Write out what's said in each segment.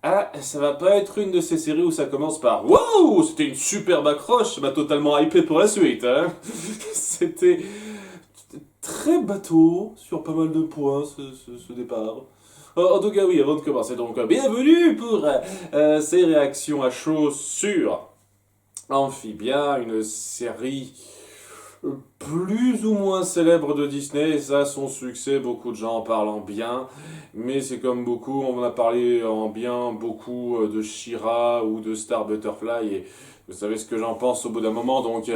Ah, ça va pas être une de ces séries où ça commence par Wow, c'était une superbe accroche, ça m'a totalement hypé pour la suite, hein. C'était très bateau sur pas mal de points ce départ. En tout cas, oui, avant de commencer, donc bienvenue pour ces réactions à chaud sur Amphibia, une série plus ou moins célèbre de Disney, et ça, son succès, beaucoup de gens en parlent en bien, mais c'est comme beaucoup, on en a parlé en bien beaucoup de She-Ra ou de Star Butterfly, et vous savez ce que j'en pense au bout d'un moment, donc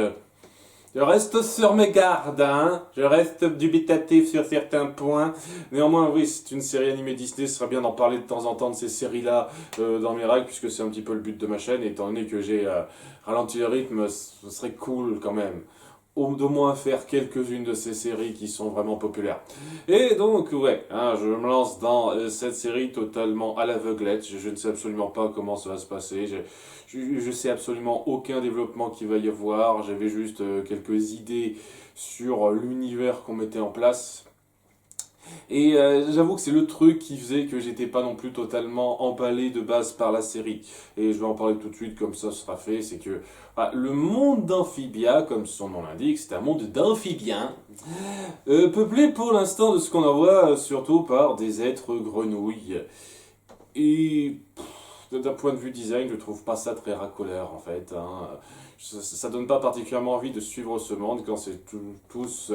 je reste sur mes gardes, hein. Je reste dubitatif sur certains points. Néanmoins, oui, c'est une série animée Disney. Ce serait bien d'en parler de temps en temps de ces séries-là dans mes règles, puisque c'est un petit peu le but de ma chaîne. Et étant donné que j'ai ralenti le rythme, ce serait cool quand même d'au moins faire quelques-unes de ces séries qui sont vraiment populaires. Et donc, ouais, hein, je me lance dans cette série totalement à l'aveuglette. Je ne sais absolument pas comment ça va se passer. Je sais absolument aucun développement qu'il va y avoir. J'avais juste quelques idées sur l'univers qu'on mettait en place. Et j'avoue que c'est le truc qui faisait que j'étais pas non plus totalement emballé de base par la série. Et je vais en parler tout de suite, comme ça sera fait. C'est que le monde d'Amphibia, comme son nom l'indique, c'est un monde d'amphibiens, peuplé pour l'instant de ce qu'on en voit surtout par des êtres grenouilles. Et d'un point de vue design, je trouve pas ça très racoleur en fait, hein. Ça donne pas particulièrement envie de suivre ce monde quand c'est tous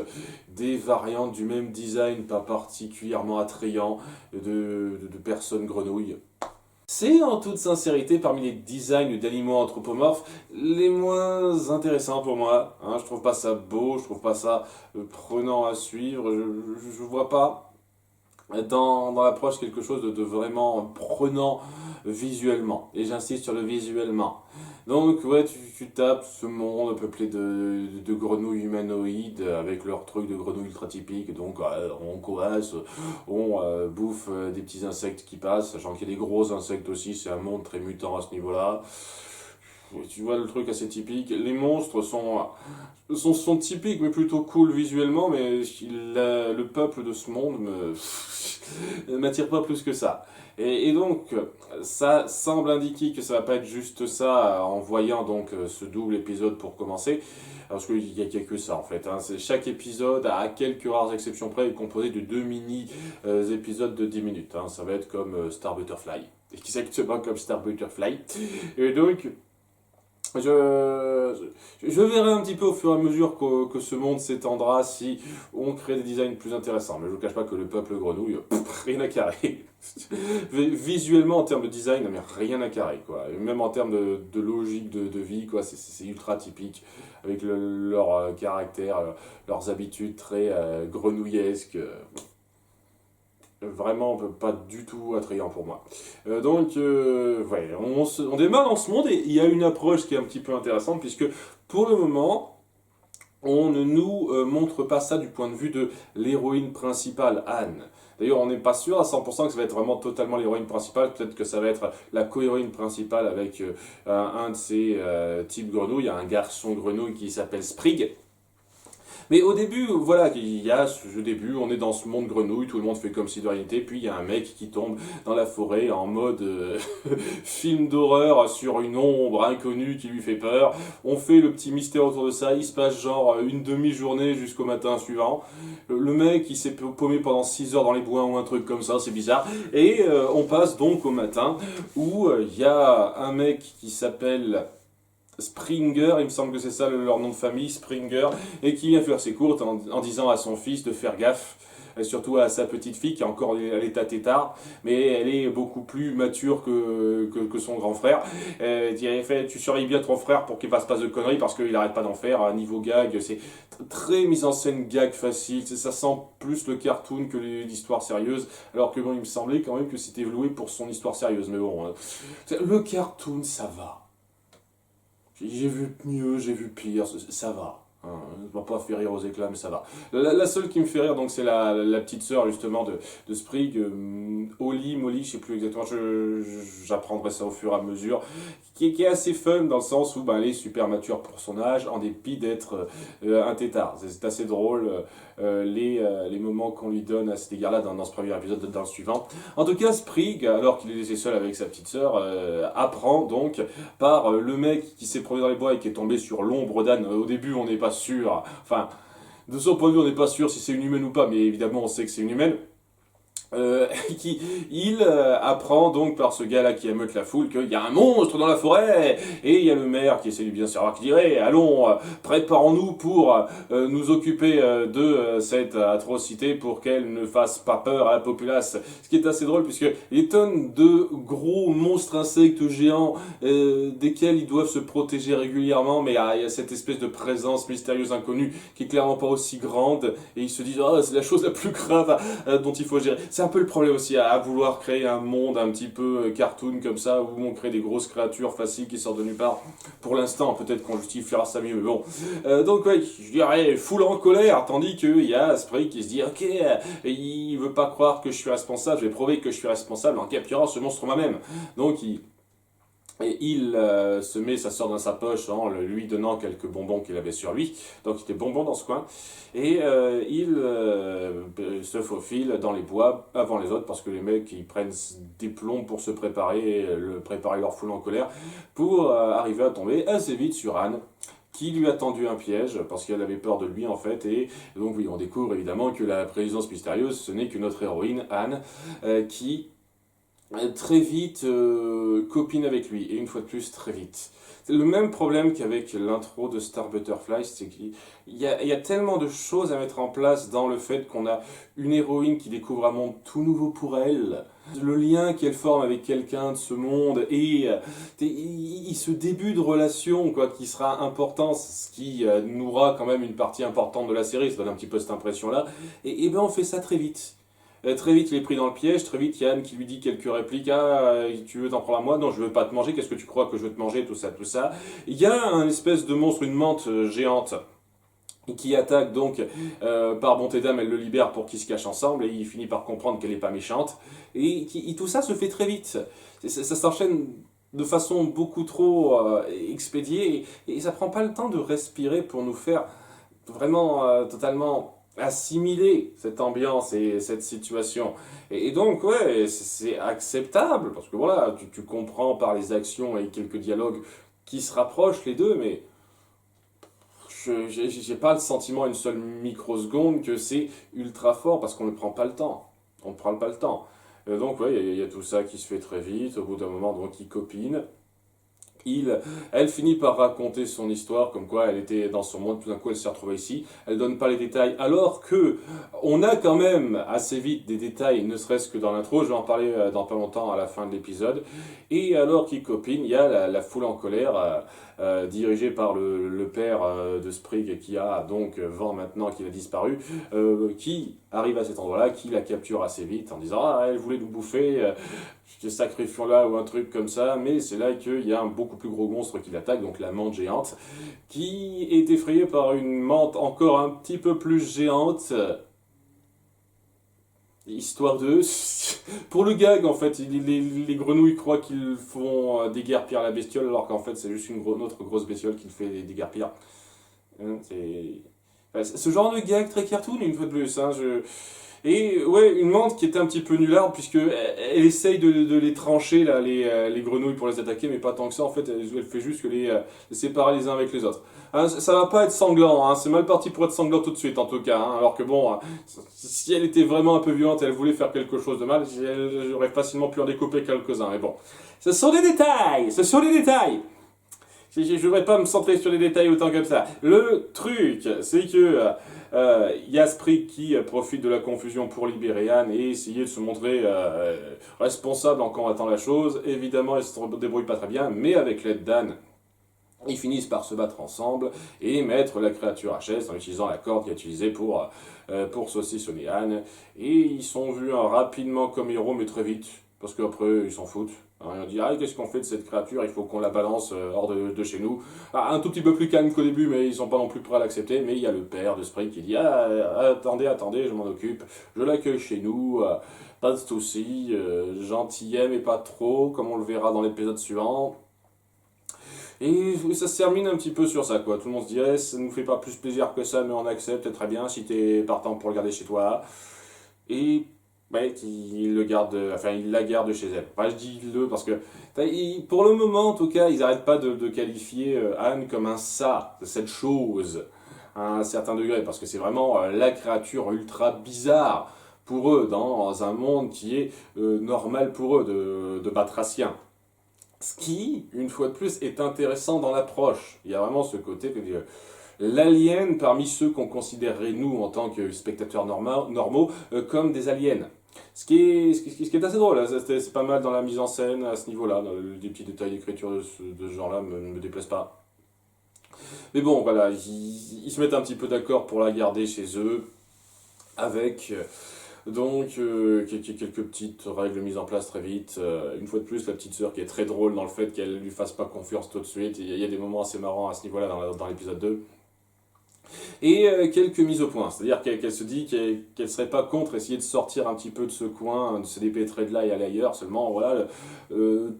des variantes du même design pas particulièrement attrayants de personnes grenouilles. C'est en toute sincérité parmi les designs d'animaux anthropomorphes les moins intéressants pour moi, hein. Je trouve pas ça beau, je trouve pas ça prenant à suivre, je vois pas dans l'approche quelque chose de vraiment prenant visuellement. Et j'insiste sur le visuellement. Donc ouais, tu tapes ce monde peuplé de grenouilles humanoïdes avec leur truc de grenouilles ultra typiques. Donc on coasse, on bouffe des petits insectes qui passent, sachant qu'il y a des gros insectes aussi, c'est un monde très mutant à ce niveau-là. Tu vois le truc assez typique. Les monstres sont typiques, mais plutôt cool visuellement, mais le peuple de ce monde ne m'attire pas plus que ça. Et donc, ça semble indiquer que ça va pas être juste ça en voyant donc ce double épisode pour commencer. Parce qu'il y a que ça en fait, hein. Chaque épisode, à quelques rares exceptions près, est composé de deux mini épisodes de 10 minutes, hein. Ça va être comme Star Butterfly. Exactement comme Star Butterfly. Et donc, je verrai un petit peu au fur et à mesure que ce monde s'étendra si on crée des designs plus intéressants. Mais je ne vous cache pas que le peuple grenouille, rien à carrer. Visuellement, en termes de design, mais rien à carrer, quoi. Et même en termes de logique de vie, quoi, c'est ultra typique, avec leur caractère, leurs habitudes très grenouillesques. Vraiment pas du tout attrayant pour moi. Ouais, on démarre dans ce monde et il y a une approche qui est un petit peu intéressante puisque pour le moment, on ne nous montre pas ça du point de vue de l'héroïne principale, Anne. D'ailleurs, on n'est pas sûr à 100% que ça va être vraiment totalement l'héroïne principale. Peut-être que ça va être la co-héroïne principale avec un de ces types grenouilles, un garçon grenouille qui s'appelle Sprig. Mais au début, voilà, il y a ce début, on est dans ce monde grenouille, tout le monde fait comme si de rien n'était, puis il y a un mec qui tombe dans la forêt en mode film d'horreur sur une ombre inconnue qui lui fait peur. On fait le petit mystère autour de ça, il se passe genre une demi-journée jusqu'au matin suivant. Le mec, il s'est paumé pendant 6 heures dans les bois ou un truc comme ça, c'est bizarre. Et on passe donc au matin où il y a un mec qui s'appelle Springer, il me semble que c'est ça leur nom de famille, Springer, et qui vient faire ses courses en disant à son fils de faire gaffe, et surtout à sa petite fille qui est encore à l'état tétard, mais elle est beaucoup plus mature que son grand frère. Tu surveilles bien ton frère pour qu'il fasse pas de conneries parce qu'il arrête pas d'en faire. À niveau gag, c'est très mise en scène gag facile, ça sent plus le cartoon que l'histoire sérieuse, alors que bon, il me semblait quand même que c'était loué pour son histoire sérieuse, mais bon, le cartoon ça va. J'ai vu mieux, j'ai vu pire, ça va. Hein, ça m'a pas fait rire aux éclats, mais ça va. La seule qui me fait rire, donc, c'est la petite sœur, justement, de Sprig, Holly, Molly, je sais plus exactement, j'apprendrai ça au fur et à mesure, qui est assez fun dans le sens où ben, elle est super mature pour son âge, en dépit d'être un tétard. C'est assez drôle, les moments qu'on lui donne à cet égard-là dans ce premier épisode, dans le suivant. En tout cas, Sprig, alors qu'il est laissé seul avec sa petite sœur, apprend donc par le mec qui s'est promené dans les bois et qui est tombé sur l'ombre d'Anne. Au début, on n'est pas sûr, enfin, de son point de vue, on n'est pas sûr si c'est une humaine ou pas, mais évidemment, on sait que c'est une humaine. Il apprend donc par ce gars-là qui émeute la foule qu'il y a un monstre dans la forêt, et il y a le maire qui essaie de bien savoir, qui dit hey, allons, préparons-nous pour nous occuper de cette atrocité pour qu'elle ne fasse pas peur à la populace. Ce qui est assez drôle puisque les tonnes de gros monstres insectes géants desquels ils doivent se protéger régulièrement, mais il y a cette espèce de présence mystérieuse inconnue qui est clairement pas aussi grande, et ils se disent oh, c'est la chose la plus grave dont il faut gérer. C'est un peu le problème aussi à vouloir créer un monde un petit peu cartoon comme ça, où on crée des grosses créatures faciles qui sortent de nulle part. Pour l'instant, peut-être qu'on justifiera ça mieux, mais bon. Donc ouais, je dirais foule en colère, tandis qu'il y a Sprig qui se dit ok, il veut pas croire que je suis responsable, je vais prouver que je suis responsable en capturant ce monstre moi-même. Donc il se met sa sœur dans sa poche en lui donnant quelques bonbons qu'il avait sur lui. Donc il était bonbon dans ce coin. Et il se faufile dans les bois avant les autres parce que les mecs ils prennent des plombs pour se préparer, préparer leur foule en colère pour arriver à tomber assez vite sur Anne qui lui a tendu un piège parce qu'elle avait peur de lui en fait. Et donc oui, on découvre évidemment que la présence mystérieuse ce n'est que notre héroïne Anne qui très vite copine avec lui, et une fois de plus très vite. C'est le même problème qu'avec l'intro de Star Butterfly, c'est qu'il y a tellement de choses à mettre en place dans le fait qu'on a une héroïne qui découvre un monde tout nouveau pour elle, le lien qu'elle forme avec quelqu'un de ce monde, et ce début de relation quoi, qui sera important, ce qui nourra quand même une partie importante de la série, ça donne un petit peu cette impression-là, et ben on fait ça très vite. Très vite, il est pris dans le piège. Très vite, Yann qui lui dit quelques répliques. Ah, tu veux t'en prendre à moi? Non, je veux pas te manger. Qu'est-ce que tu crois que je veux te manger? Tout ça, tout ça. Il y a un espèce de monstre, une menthe géante qui attaque donc par bonté d'âme, elle le libère pour qu'ils se cachent ensemble et il finit par comprendre qu'elle n'est pas méchante. Et tout ça se fait très vite. Ça s'enchaîne de façon beaucoup trop expédiée et ça prend pas le temps de respirer pour nous faire vraiment totalement assimiler cette ambiance et cette situation. Et donc, ouais, c'est acceptable, parce que voilà, tu comprends par les actions et quelques dialogues qui se rapprochent les deux, mais j'ai pas le sentiment une seule microseconde que c'est ultra fort, parce qu'on ne prend pas le temps. On ne prend pas le temps. Donc, ouais, il y a tout ça qui se fait très vite, au bout d'un moment, donc, ils copinent. Elle finit par raconter son histoire, comme quoi elle était dans son monde, tout d'un coup elle s'est retrouvée ici. Elle donne pas les détails, alors que on a quand même assez vite des détails, ne serait-ce que dans l'intro. Je vais en parler dans pas longtemps à la fin de l'épisode. Et alors qu'ils copinent, il y a la foule en colère, dirigée par le père de Sprig, qui a donc vent maintenant qu'il a disparu, qui arrive à cet endroit-là, qui la capture assez vite en disant ah elle voulait nous bouffer. Sacrifions-la ou un truc comme ça, mais c'est là qu'il y a un beaucoup plus gros monstre qui l'attaque, donc la menthe géante, qui est effrayée par une menthe encore un petit peu plus géante, histoire de... Pour le gag, en fait, les grenouilles croient qu'ils font déguerpir la bestiole, alors qu'en fait c'est juste une autre grosse bestiole qui le fait déguerpir. Ce genre de gag très cartoon, une fois de plus, hein, Et ouais, une menthe qui était un petit peu nullarde, puisque elle essaye de les trancher, là, les grenouilles pour les attaquer, mais pas tant que ça, en fait, elle fait juste que les séparer les uns avec les autres. Hein, ça va pas être sanglant, hein, c'est mal parti pour être sanglant tout de suite, en tout cas, hein, alors que bon, si elle était vraiment un peu violente et elle voulait faire quelque chose de mal, j'aurais facilement pu en découper quelques-uns, mais bon. Ce sont des détails! Ce sont des détails! Je ne voudrais pas me centrer sur les détails autant comme ça. Le truc, c'est que y a Sprig qui profite de la confusion pour libérer Anne et essayer de se montrer responsable en combattant la chose. Évidemment, elle se débrouille pas très bien, mais avec l'aide d'Anne, ils finissent par se battre ensemble et mettre la créature à chaise en utilisant la corde qu'il a utilisée pour saucissonner Anne. Et ils sont vus rapidement comme héros, mais très vite, parce qu'après, ils s'en foutent. On dit, ah, qu'est-ce qu'on fait de cette créature? Il faut qu'on la balance hors de chez nous. Ah, un tout petit peu plus calme qu'au début, mais ils sont pas non plus prêts à l'accepter. Mais il y a le père de Sprig qui dit, ah, attendez, je m'en occupe. Je l'accueille chez nous, pas de soucis, gentillet mais pas trop, comme on le verra dans l'épisode suivant. Et ça se termine un petit peu sur ça, quoi. Tout le monde se dit, ça nous fait pas plus plaisir que ça, mais on accepte, très bien, si t'es partant pour le garder chez toi. Et ouais, il la garde chez elle. Enfin, je dis le parce que pour le moment, en tout cas, ils n'arrêtent pas de qualifier Anne comme un ça, cette chose, à un certain degré, parce que c'est vraiment la créature ultra bizarre pour eux, dans un monde qui est normal pour eux, de batraciens. Ce qui, une fois de plus, est intéressant dans l'approche. Il y a vraiment ce côté que l'alien parmi ceux qu'on considérerait, nous, en tant que spectateurs normaux, comme des aliens. Ce qui est assez drôle, hein. C'est pas mal dans la mise en scène à ce niveau-là. Les petits détails d'écriture de ce genre-là me déplaisent pas. Mais bon, voilà, ils se mettent un petit peu d'accord pour la garder chez eux, avec donc quelques petites règles mises en place très vite. Une fois de plus, la petite sœur qui est très drôle dans le fait qu'elle lui fasse pas confiance tout de suite. Il y a des moments assez marrants à ce niveau-là dans l'épisode 2. Et quelques mises au point, c'est-à-dire qu'elle se dit qu'elle serait pas contre essayer de sortir un petit peu de ce coin, de se dépêtrer de là et aller ailleurs, seulement voilà,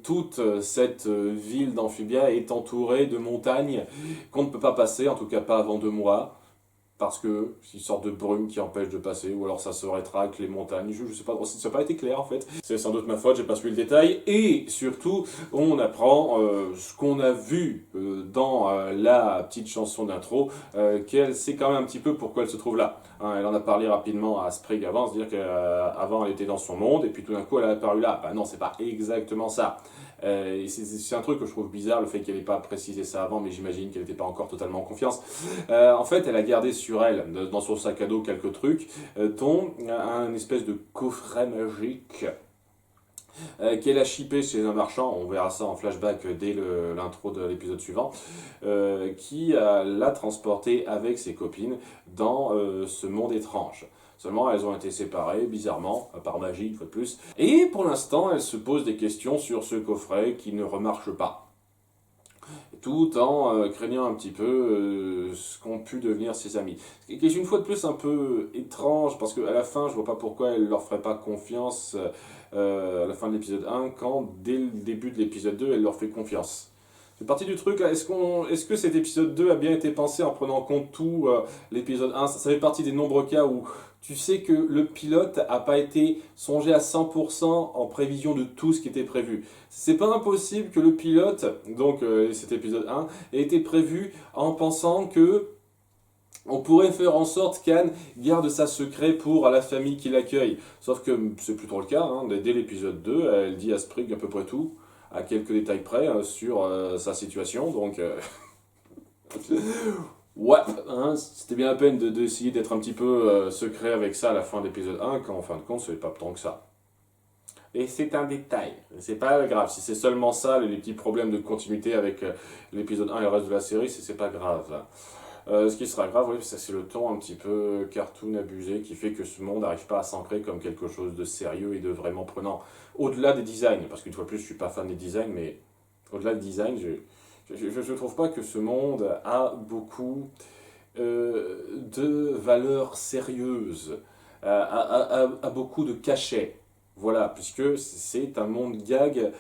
toute cette ville d'Amphibia est entourée de montagnes qu'on ne peut pas passer, en tout cas pas avant 2 mois, parce que c'est une sorte de brume qui empêche de passer, ou alors ça se rétracte, les montagnes, je sais pas, ça n'a pas été clair en fait. C'est sans doute ma faute, j'ai pas suivi le détail, et surtout, on apprend ce qu'on a vu dans la petite chanson d'intro, qu'elle sait quand même un petit peu pourquoi elle se trouve là. Hein, elle en a parlé rapidement à Sprig avant, c'est-à-dire qu'avant elle était dans son monde, et puis tout d'un coup elle a apparu là. Bah non, c'est pas exactement ça. C'est un truc que je trouve bizarre, le fait qu'elle n'ait pas précisé ça avant, mais j'imagine qu'elle n'était pas encore totalement en confiance. En fait, elle a gardé sur elle, dans son sac à dos, quelques trucs, dont un espèce de coffret magique qu'elle a chippé chez un marchand, on verra ça en flashback dès l'intro de l'épisode suivant, qui l'a transporté avec ses copines dans ce monde étrange. Seulement, elles ont été séparées, bizarrement, par magie, une fois de plus. Et pour l'instant, elle se pose des questions sur ce coffret qui ne remarche pas. Tout en craignant un petit peu ce qu'ont pu devenir ses amis. Ce qui est une fois de plus un peu étrange, parce qu'à la fin, je vois pas pourquoi elle leur ferait pas confiance à la fin de l'épisode 1, quand dès le début de l'épisode 2, elle leur fait confiance. C'est partie du truc là, est-ce que cet épisode 2 a bien été pensé en prenant en compte tout l'épisode 1? Ça fait partie des nombreux cas où tu sais que le pilote n'a pas été songé à 100% en prévision de tout ce qui était prévu. C'est pas impossible que le pilote, donc cet épisode 1, ait été prévu en pensant que on pourrait faire en sorte qu'Anne garde ça secret pour la famille qui l'accueille. Sauf que c'est plus trop le cas, hein. Dès l'épisode 2, elle dit à Sprig à peu près tout, à quelques détails près, sur sa situation, donc... ouais, hein, c'était bien la peine d'essayer d'être un petit peu secret avec ça à la fin de l'épisode 1, quand en fin de compte, c'est pas tant que ça. Et c'est un détail, c'est pas grave. Si c'est seulement ça, les petits problèmes de continuité avec l'épisode 1 et le reste de la série, c'est pas grave. Ce qui sera grave, oui, c'est le ton un petit peu cartoon abusé qui fait que ce monde n'arrive pas à s'ancrer comme quelque chose de sérieux et de vraiment prenant. Au-delà des designs, parce qu'une fois de plus, je suis pas fan des designs, mais au-delà des designs, je trouve pas que ce monde a beaucoup de valeurs sérieuses, a beaucoup de cachet. Voilà, puisque c'est un monde gag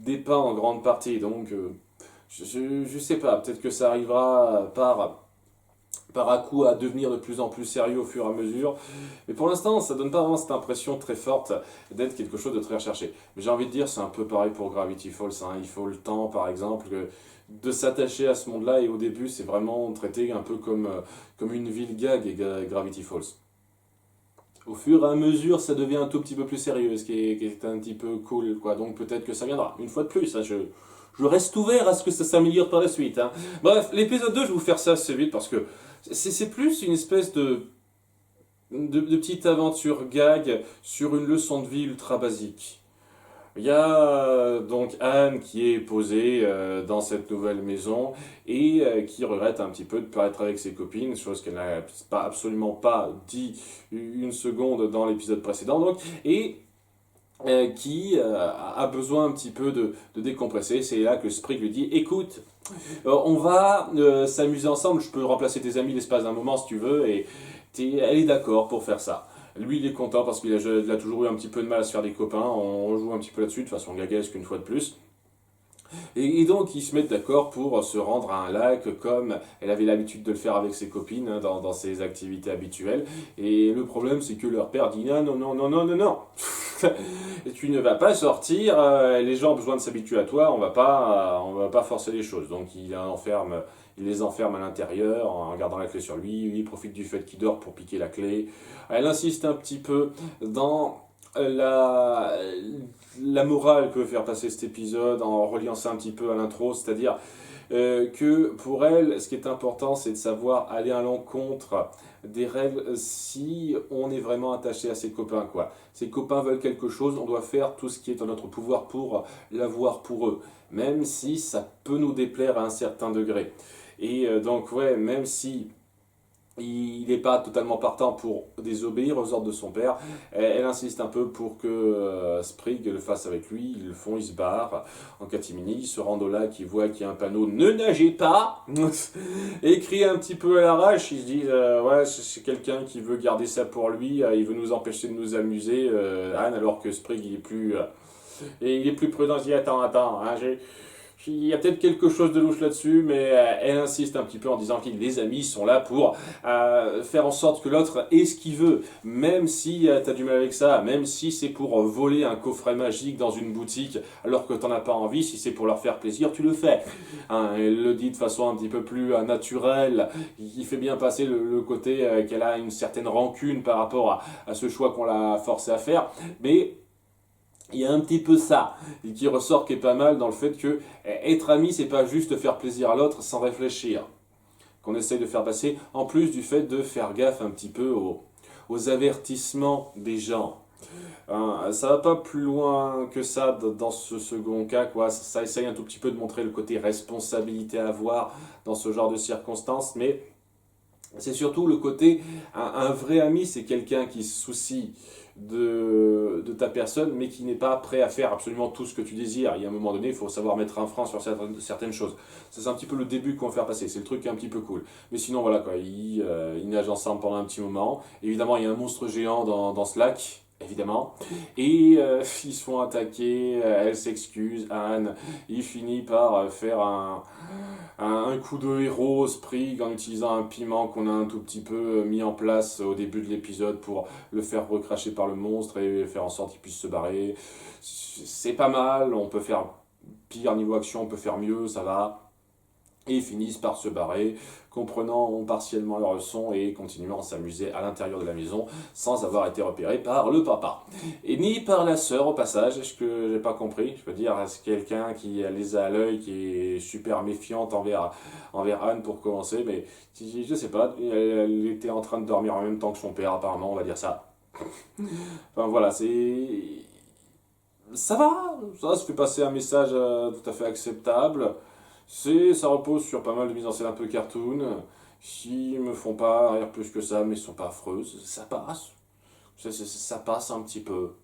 dépeint en grande partie, donc je sais pas, peut-être que ça arrivera par à coup à devenir de plus en plus sérieux au fur et à mesure, mais pour l'instant ça donne pas vraiment cette impression très forte d'être quelque chose de très recherché. Mais j'ai envie de dire, c'est un peu pareil pour Gravity Falls, hein. Il faut le temps par exemple de s'attacher à ce monde-là, et au début c'est vraiment traité un peu comme une ville gag, et Gravity Falls. Au fur et à mesure, ça devient un tout petit peu plus sérieux, ce qui est un petit peu cool, quoi. Donc peut-être que ça viendra. Une fois de plus, hein, je reste ouvert à ce que ça s'améliore par la suite, hein. Bref, l'épisode 2, je vais vous faire ça assez vite parce que c'est plus une espèce de petite aventure gag sur une leçon de vie ultra basique. Il y a donc Anne qui est posée dans cette nouvelle maison et qui regrette un petit peu de ne pas être avec ses copines, chose qu'elle n'a absolument pas dit une seconde dans l'épisode précédent. Donc, et qui a besoin un petit peu de décompresser. C'est là que Sprig lui dit, écoute, on va s'amuser ensemble, je peux remplacer tes amis l'espace d'un moment si tu veux, et elle est d'accord pour faire ça. Lui, il est content parce qu'il a toujours eu un petit peu de mal à se faire des copains, on joue un petit peu là-dessus, de façon gaguesque une fois de plus. Et donc, ils se mettent d'accord pour se rendre à un lac comme elle avait l'habitude de le faire avec ses copines dans ses activités habituelles. Et le problème, c'est que leur père dit non, non, non, non, non, non, non. Tu ne vas pas sortir, les gens ont besoin de s'habituer à toi, on va pas forcer les choses. Donc, il les enferme à l'intérieur en gardant la clé sur lui. Lui, il profite du fait qu'il dort pour piquer la clé. Elle insiste un petit peu dans la, la morale que veut faire passer cet épisode en reliant ça un petit peu à l'intro, c'est-à-dire que pour elle, ce qui est important, c'est de savoir aller à l'encontre des règles si on est vraiment attaché à ses copains, quoi. Ses copains veulent quelque chose, on doit faire tout ce qui est en notre pouvoir pour l'avoir pour eux, même si ça peut nous déplaire à un certain degré. Et donc, ouais, même si il n'est pas totalement partant pour désobéir aux ordres de son père. Elle insiste un peu pour que Sprig le fasse avec lui. Ils le font, ils se barrent en catimini. Ils se rendent au lac, ils voient qu'il y a un panneau "Ne nagez pas" écrit un petit peu à l'arrache. Ils se disent ouais, c'est quelqu'un qui veut garder ça pour lui. Il veut nous empêcher de nous amuser, Anne, alors que Sprig il est plus prudent. Il dit attends, hein, il y a peut-être quelque chose de louche là-dessus, mais elle insiste un petit peu en disant que les amis sont là pour faire en sorte que l'autre ait ce qu'il veut, même si tu as du mal avec ça, même si c'est pour voler un coffret magique dans une boutique alors que t'en as pas envie, si c'est pour leur faire plaisir, tu le fais. Hein, elle le dit de façon un petit peu plus naturelle, il fait bien passer le côté qu'elle a une certaine rancune par rapport à ce choix qu'on l'a forcé à faire, mais il y a un petit peu ça qui ressort, qui est pas mal dans le fait que être ami, c'est pas juste faire plaisir à l'autre sans réfléchir. Qu'on essaye de faire passer, en plus du fait de faire gaffe un petit peu aux avertissements des gens. Hein, ça va pas plus loin que ça dans ce second cas, quoi. Ça essaye un tout petit peu de montrer le côté responsabilité à avoir dans ce genre de circonstances, mais c'est surtout le côté, un vrai ami, c'est quelqu'un qui se soucie de ta personne, mais qui n'est pas prêt à faire absolument tout ce que tu désires. Il y a un moment donné, il faut savoir mettre un frein sur certaines choses. Ça, c'est un petit peu le début qu'on va faire passer. C'est le truc qui est un petit peu cool. Mais sinon, voilà, quoi, ils nagent ensemble pendant un petit moment. Évidemment, il y a un monstre géant dans ce lac. Évidemment. Et ils se font attaquer, elle s'excuse, Anne, il finit par faire un coup de héros Sprig en utilisant un piment qu'on a un tout petit peu mis en place au début de l'épisode pour le faire recracher par le monstre et faire en sorte qu'il puisse se barrer. C'est pas mal, on peut faire pire niveau action, on peut faire mieux, ça va. Et ils finissent par se barrer, comprenant partiellement leur leçon et continuant à s'amuser à l'intérieur de la maison sans avoir été repérés par le papa. Et ni par la sœur au passage, ce que j'ai pas compris. Je veux dire, c'est quelqu'un qui les a à l'œil, qui est super méfiante envers Anne pour commencer, mais je sais pas, elle était en train de dormir en même temps que son père apparemment, on va dire ça. Enfin voilà, ça se fait passer un message tout à fait acceptable. Ça repose sur pas mal de mises en scène un peu cartoon, qui me font pas rire plus que ça, mais sont pas affreuses. Ça passe. Ça passe un petit peu.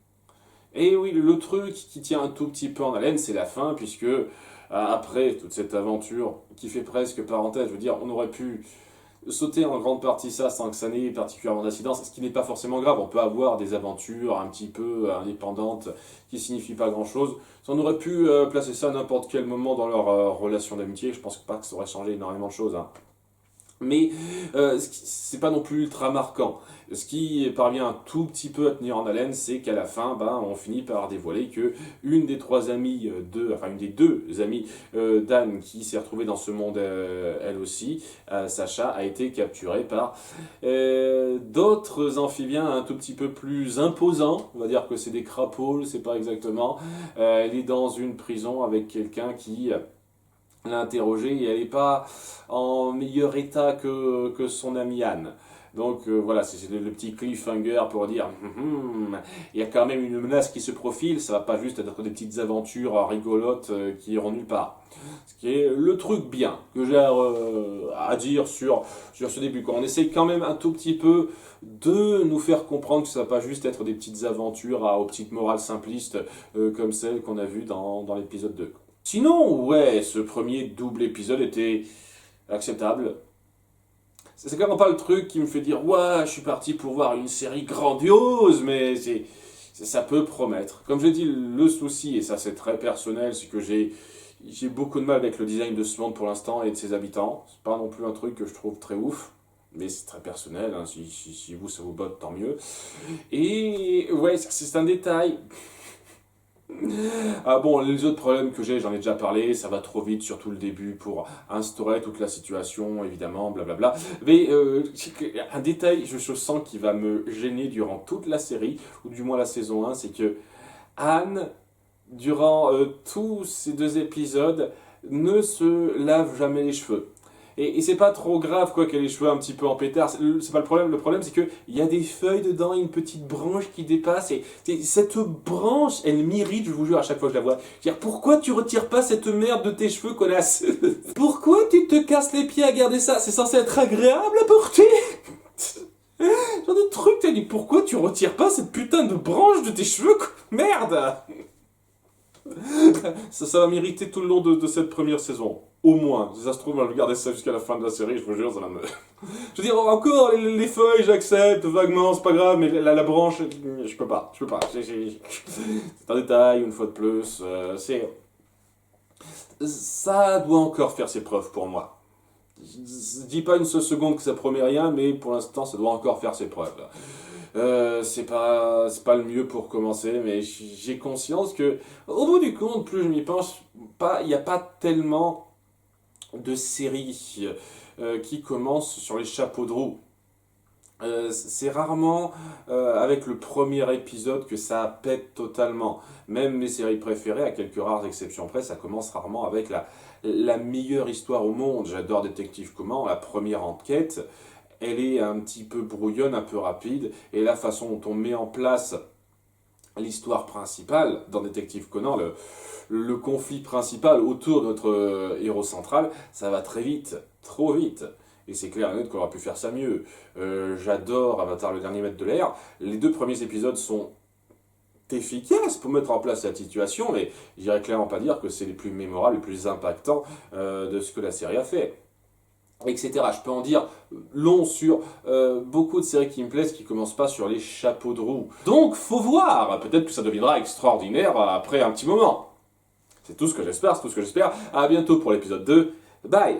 Et oui, le truc qui tient un tout petit peu en haleine, c'est la fin, puisque après toute cette aventure qui fait presque parenthèse, je veux dire, on aurait pu sauter en grande partie ça sans que ça n'ait particulièrement d'incidence, ce qui n'est pas forcément grave. On peut avoir des aventures un petit peu indépendantes qui signifient pas grand-chose. On aurait pu placer ça à n'importe quel moment dans leur relation d'amitié. Je pense pas que ça aurait changé énormément de choses, hein. Mais c'est pas non plus ultra marquant. Ce qui parvient un tout petit peu à tenir en haleine, c'est qu'à la fin, on finit par dévoiler que une des trois amies une des deux amies d'Anne qui s'est retrouvée dans ce monde elle aussi, Sacha, a été capturée par d'autres amphibiens un tout petit peu plus imposants. On va dire que c'est des crapauds, c'est pas exactement. Elle est dans une prison avec quelqu'un qui l'a interrogée et elle n'est pas en meilleur état que son amie Anne. Donc voilà, c'est le petit cliffhanger pour dire il y a quand même une menace qui se profile, ça va pas juste être des petites aventures rigolotes qui iront nulle part. Ce qui est le truc bien que j'ai à dire sur ce début. Quand on essaye quand même un tout petit peu de nous faire comprendre que ça va pas juste être des petites aventures aux petites morales simplistes comme celles qu'on a vues dans l'épisode 2. Sinon, ouais, ce premier double épisode était acceptable. C'est quand même pas le truc qui me fait dire ouais, je suis parti pour voir une série grandiose, mais ça peut promettre. Comme j'ai dit, le souci, et ça c'est très personnel, c'est que j'ai beaucoup de mal avec le design de ce monde pour l'instant et de ses habitants. C'est pas non plus un truc que je trouve très ouf, mais c'est très personnel, hein. Si vous, ça vous botte, tant mieux. Et ouais, c'est un détail. Ah bon, les autres problèmes que j'ai, j'en ai déjà parlé, ça va trop vite, surtout le début, pour instaurer toute la situation, évidemment, blablabla. Mais un détail, je sens qu'il va me gêner durant toute la série, ou du moins la saison 1, c'est que Anne, durant tous ces 2 épisodes, ne se lave jamais les cheveux. Et c'est pas trop grave quoi qu'elle ait les cheveux un petit peu en pétard, c'est pas le problème. Le problème c'est qu'il y a des feuilles dedans, une petite branche qui dépasse, et cette branche, elle m'irrite, je vous jure, à chaque fois que je la vois. Je veux dire, pourquoi tu retires pas cette merde de tes cheveux, connasse? Pourquoi tu te casses les pieds à garder ça? C'est censé être agréable à porter. Genre de truc, t'as dit, pourquoi tu retires pas cette putain de branche de tes cheveux, quoi? Merde. Ça va m'irriter tout le long de cette première saison. Au moins. Si ça se trouve, on va regarder ça jusqu'à la fin de la série, je vous jure, ça va me... Je veux dire, encore, les feuilles, j'accepte, vaguement, c'est pas grave, mais la branche, je peux pas. C'est un détail, une fois de plus, ça doit encore faire ses preuves pour moi. Je dis pas une seule seconde que ça promet rien, mais pour l'instant, ça doit encore faire ses preuves. C'est pas le mieux pour commencer, mais j'ai conscience que, au bout du compte, plus je m'y penche, il n'y a pas tellement de séries qui commencent sur les chapeaux de roue. C'est rarement avec le premier épisode que ça pète totalement. Même mes séries préférées, à quelques rares exceptions près, ça commence rarement avec la meilleure histoire au monde. J'adore Détective Conan, la première enquête. Elle est un petit peu brouillonne, un peu rapide, et la façon dont on met en place l'histoire principale dans Détective Conan, le conflit principal autour de notre héros central, ça va très vite, trop vite. Et c'est clair et net qu'on aurait pu faire ça mieux. J'adore Avatar, le dernier maître de l'air. Les 2 premiers épisodes sont efficaces pour mettre en place la situation, mais j'irais clairement pas dire que c'est les plus mémorables, les plus impactants de ce que la série a fait. Etc. Je peux en dire long sur beaucoup de séries qui me plaisent qui commencent pas sur les chapeaux de roue. Donc faut voir, peut-être que ça deviendra extraordinaire après un petit moment. C'est tout ce que j'espère, À bientôt pour l'épisode 2. Bye.